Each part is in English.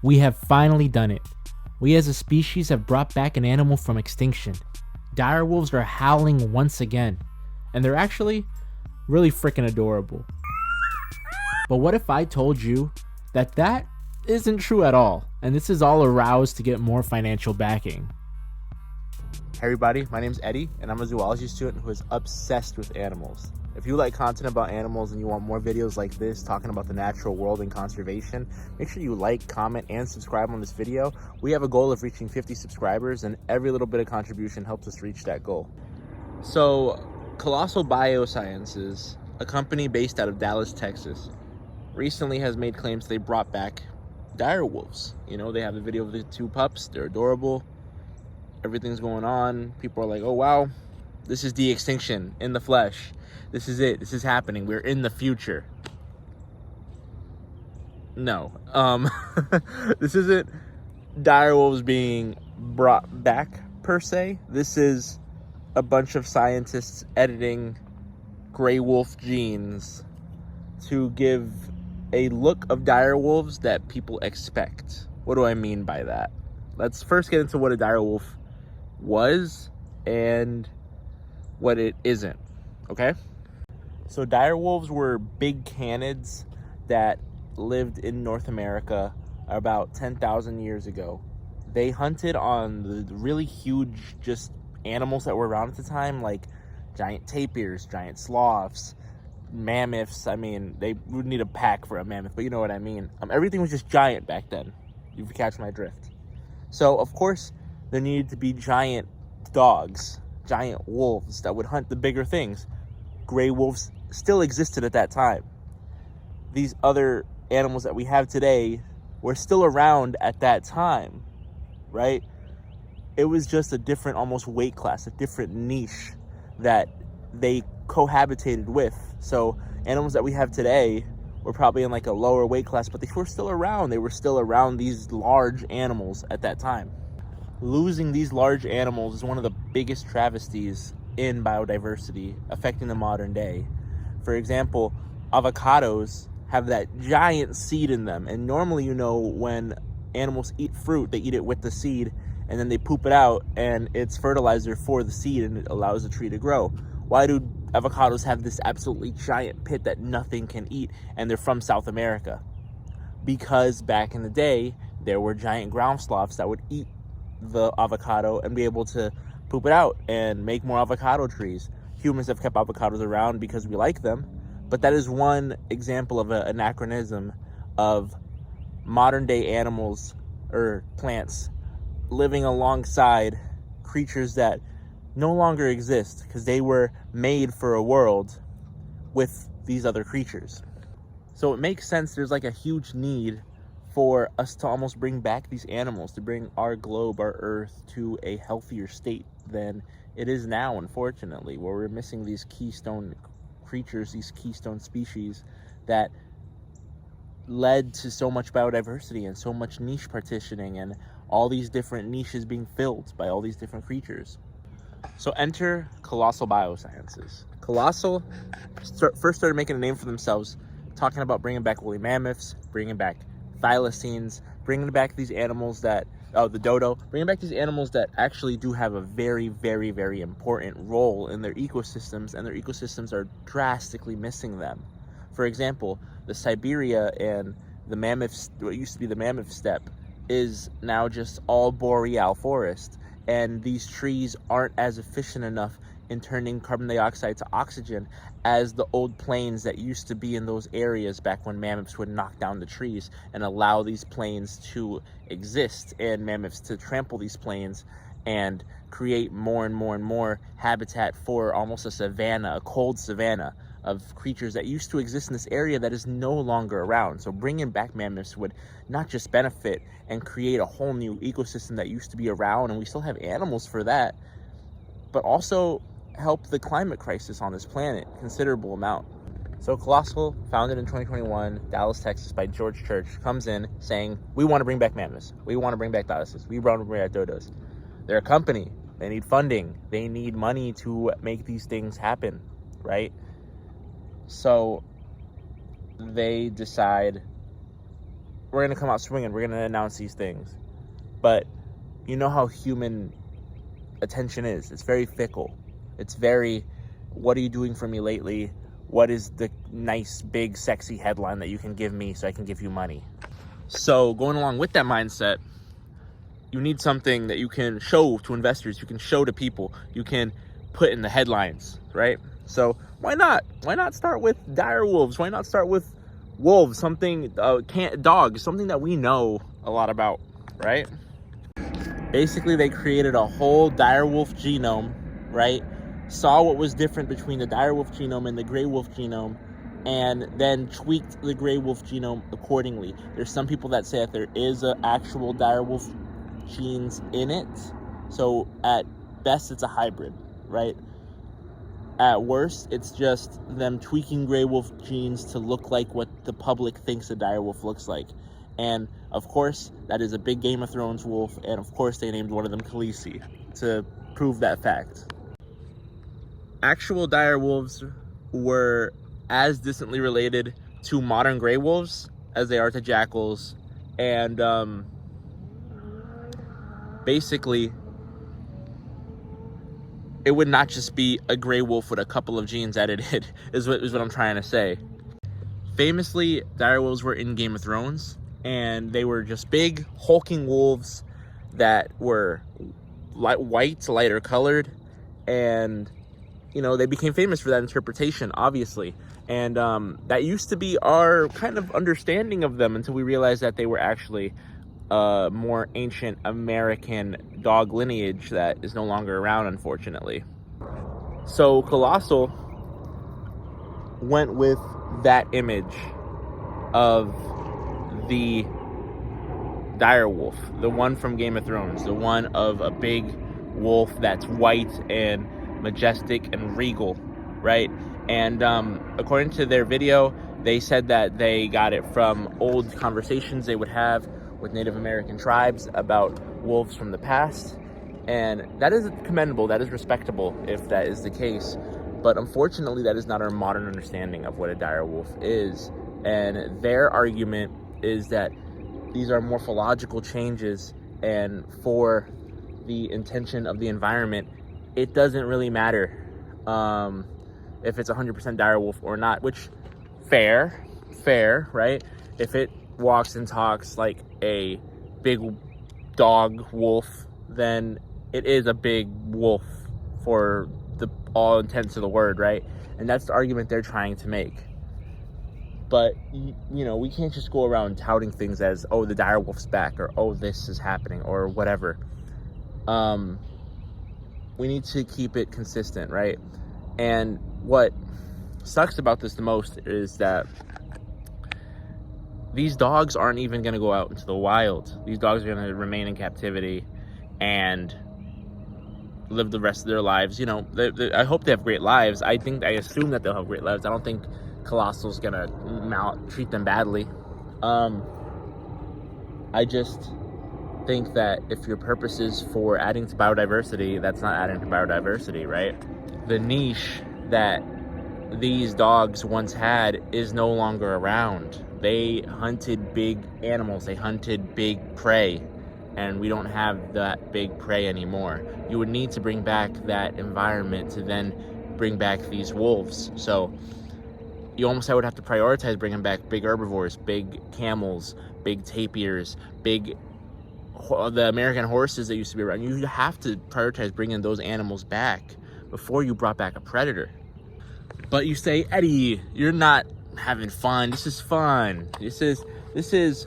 We have finally done it. We as a species have brought back an animal from extinction. Dire wolves are howling once again, and they're actually really freaking adorable. But what if I told you that isn't true at all, and this is all aroused to get more financial backing? Hey everybody, my name's Eddie, and I'm a zoology student who is obsessed with animals. If you like content about animals and you want more videos like this talking about the natural world and conservation, make sure you like, comment, and subscribe on this video. We have a goal of reaching 50 subscribers, and every little bit of contribution helps us reach that goal. So, Colossal Biosciences, a company based out of Dallas, Texas, recently has made claims they brought back dire wolves. You know, they have a video of the two pups, they're adorable, everything's going on. People are like, oh wow, this is de-extinction in the flesh. This is it. This is happening. We're in the future. No. This isn't dire wolves being brought back per se. This is a bunch of scientists editing gray wolf genes to give a look of dire wolves that people expect. What do I mean by that? Let's first get into what a dire wolf was and what it isn't, okay? So dire wolves were big canids that lived in North America about 10,000 years ago. They hunted on the really huge just animals that were around at the time, like giant tapirs, giant sloths, mammoths. I mean, they would need a pack for a mammoth, but you know what I mean. Everything was just giant back then, if you catch my drift. So, of course, there needed to be giant dogs, giant wolves that would hunt the bigger things. Gray wolves still existed at that time. These other animals that we have today were still around at that time, right? It was just a different almost weight class, a different niche that they cohabitated with. So animals that we have today were probably in like a lower weight class, but they were still around. They were still around these large animals at that time. Losing these large animals is one of the biggest travesties in biodiversity affecting the modern day. For example, avocados have that giant seed in them, and normally, you know, when animals eat fruit, they eat it with the seed and then they poop it out, and it's fertilizer for the seed and it allows the tree to grow. Why do avocados have this absolutely giant pit that nothing can eat, and they're from South America? Because back in the day, there were giant ground sloths that would eat the avocado and be able to poop it out and make more avocado trees. Humans have kept avocados around because we like them, but that is one example of an anachronism of modern day animals or plants living alongside creatures that no longer exist because they were made for a world with these other creatures. So it makes sense there's like a huge need for us to almost bring back these animals, to bring our globe, our earth, to a healthier state than it is now, unfortunately, where we're missing these keystone creatures, these keystone species that led to so much biodiversity and so much niche partitioning and all these different niches being filled by all these different creatures. So enter Colossal Biosciences. Colossal first started making a name for themselves, talking about bringing back woolly mammoths, bringing back thylacines, bringing back these animals that, the dodo, bringing back these animals that actually do have a very, very, very important role in their ecosystems, and their ecosystems are drastically missing them. For example, the Siberia and the mammoth, what used to be the mammoth steppe, is now just all boreal forest, and these trees aren't as efficient enough in turning carbon dioxide to oxygen as the old plains that used to be in those areas back when mammoths would knock down the trees and allow these plains to exist and mammoths to trample these plains and create more and more and more habitat for almost a savanna, a cold savanna of creatures that used to exist in this area that is no longer around. So bringing back mammoths would not just benefit and create a whole new ecosystem that used to be around, and we still have animals for that, but also help the climate crisis on this planet considerable amount. So Colossal, founded in 2021, Dallas, Texas, by George Church, comes in saying, we want to bring back mammoths, we want to bring back thylacines, we want to bring back dodos. They're a company, they need funding, they need money to make these things happen, right? So they decide we're gonna come out swinging. We're gonna announce these things. But you know how human attention is. It's very fickle. It's very, what are you doing for me lately? What is the nice, big, sexy headline that you can give me so I can give you money? So going along with that mindset, you need something that you can show to investors, you can show to people, you can put in the headlines, right? So why not? Why not start with dire wolves? Why not start with wolves? Something, dogs, something that we know a lot about, right? Basically, they created a whole dire wolf genome, right? Saw what was different between the dire wolf genome and the gray wolf genome, and then tweaked the gray wolf genome accordingly. There's some people that say that there is an actual dire wolf genes in it. So at best, it's a hybrid, right? At worst, it's just them tweaking gray wolf genes to look like what the public thinks a dire wolf looks like. And of course, that is a big Game of Thrones wolf, and of course they named one of them Khaleesi to prove that fact. Actual dire wolves were as distantly related to modern gray wolves as they are to jackals, and basically it would not just be a gray wolf with a couple of genes edited, is what I'm trying to say. Famously, dire wolves were in Game of Thrones, and they were just big, hulking wolves that were white, lighter colored, and, you know, they became famous for that interpretation, obviously. And that used to be our kind of understanding of them until we realized that they were actually more ancient American dog lineage that is no longer around, unfortunately. So Colossal went with that image of the dire wolf, the one from Game of Thrones, the one of a big wolf that's white and majestic and regal, right? And according to their video, they said that they got it from old conversations they would have with Native American tribes about wolves from the past. And that is commendable, that is respectable if that is the case. But unfortunately, that is not our modern understanding of what a dire wolf is. And their argument is that these are morphological changes, and for the intention of the environment, it doesn't really matter if it's 100% dire wolf or not, which fair, right? If it walks and talks like a big dog wolf, then it is a big wolf for the all intents of the word, right? And that's the argument they're trying to make. But, you know, we can't just go around touting things as, oh, the dire wolf's back, or oh, this is happening, or whatever. We need to keep it consistent, right? And what sucks about this the most is that these dogs aren't even going to go out into the wild. These dogs are going to remain in captivity and live the rest of their lives. You know, I hope they have great lives. I assume that they'll have great lives. I don't think Colossal's going to treat them badly. I just think that if your purpose is for adding to biodiversity, that's not adding to biodiversity, right? The niche that these dogs once had is no longer around. They hunted big animals, they hunted big prey, and we don't have that big prey anymore. You would need to bring back that environment to then bring back these wolves. So you almost would have to prioritize bringing back big herbivores, big camels, big tapirs, the American horses that used to be around. You have to prioritize bringing those animals back before you brought back a predator. But you say, Eddie, you're not having fun. This is fun. This is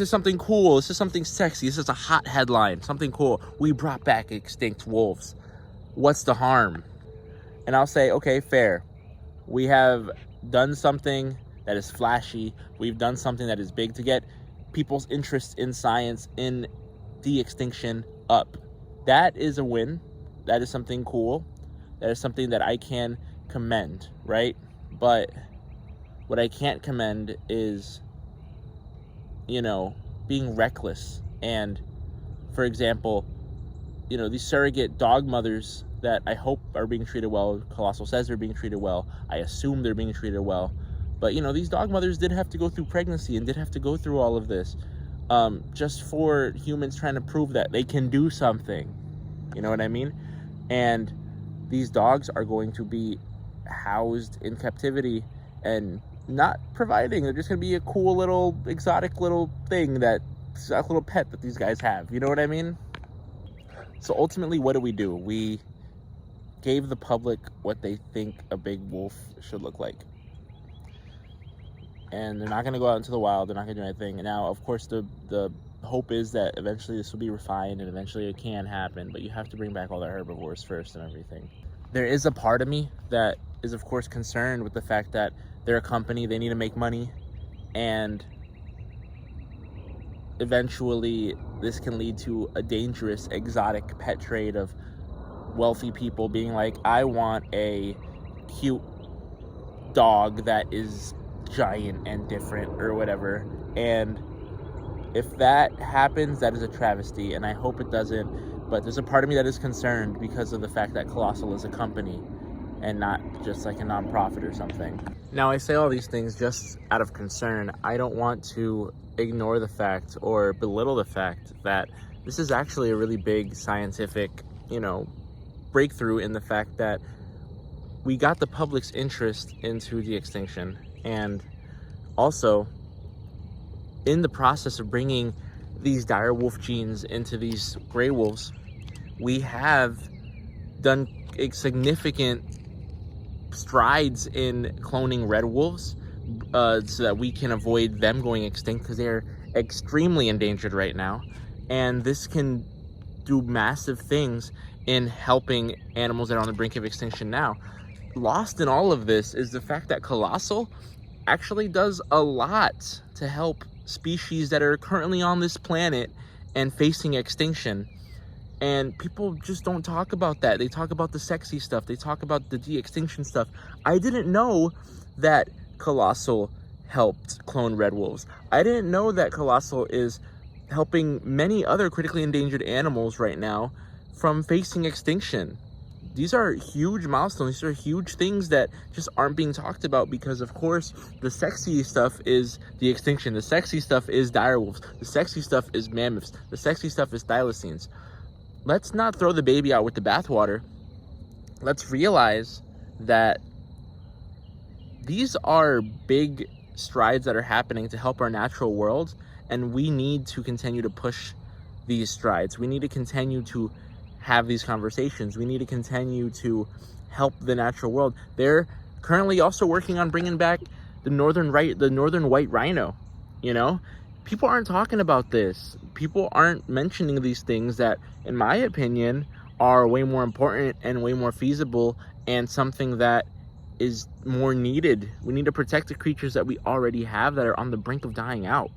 something cool. This is something sexy. This is a hot headline. Something cool. We brought back extinct wolves. What's the harm? And I'll say, okay, fair. We have done something that is flashy. We've done something that is big to get people's interest in science, in de-extinction up. That is a win. That is something cool. That is something that I can commend, right? But what I can't commend is, you know, being reckless. And, for example, you know, these surrogate dog mothers that I hope are being treated well, Colossal says they're being treated well, I assume they're being treated well, But, you know, these dog mothers did have to go through pregnancy and did have to go through all of this, just for humans trying to prove that they can do something. You know what I mean? And these dogs are going to be housed in captivity and not providing. They're just going to be a cool little exotic little thing, that exotic little pet that these guys have. You know what I mean? So ultimately, what do? We gave the public what they think a big wolf should look like. And they're not going to go out into the wild. They're not going to do anything. And now, of course, the hope is that eventually this will be refined and eventually it can happen. But you have to bring back all the herbivores first and everything. There is a part of me that is, of course, concerned with the fact that they're a company. They need to make money. And eventually, this can lead to a dangerous, exotic pet trade of wealthy people being like, I want a cute dog that is giant and different or whatever. And if that happens, that is a travesty, and I hope it doesn't. But there's a part of me that is concerned because of the fact that Colossal is a company and not just like a nonprofit or something. Now, I say all these things just out of concern. I don't want to ignore the fact or belittle the fact that this is actually a really big scientific, breakthrough in the fact that we got the public's interest into de-extinction. And also, in the process of bringing these dire wolf genes into these gray wolves, we have done significant strides in cloning red wolves, so that we can avoid them going extinct, because they're extremely endangered right now. And this can do massive things in helping animals that are on the brink of extinction now. Lost in all of this is the fact that Colossal actually does a lot to help species that are currently on this planet and facing extinction. And people just don't talk about that. They talk about the sexy stuff. They talk about the de-extinction stuff. I didn't know that Colossal helped clone red wolves. I didn't know that Colossal is helping many other critically endangered animals right now from facing extinction. These are huge milestones. These are huge things that just aren't being talked about because, of course, the sexy stuff is the extinction. The sexy stuff is direwolves. The sexy stuff is mammoths. The sexy stuff is thylacines. Let's not throw the baby out with the bathwater. Let's realize that these are big strides that are happening to help our natural world, and we need to continue to push these strides. We need to continue to have these conversations. We need to continue to help the natural world. They're currently also working on bringing back the northern white rhino. People aren't talking about this. People aren't mentioning these things that, in my opinion, are way more important and way more feasible, and something that is more needed. We need to protect the creatures that we already have that are on the brink of dying out.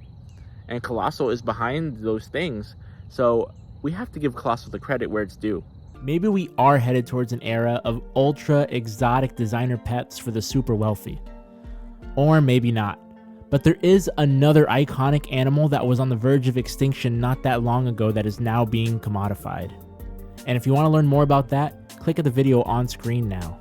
And Colossal is behind those things. So we have to give Colossal the credit where it's due. Maybe we are headed towards an era of ultra exotic designer pets for the super wealthy. Or maybe not. But there is another iconic animal that was on the verge of extinction not that long ago that is now being commodified. And if you want to learn more about that, click at the video on screen now.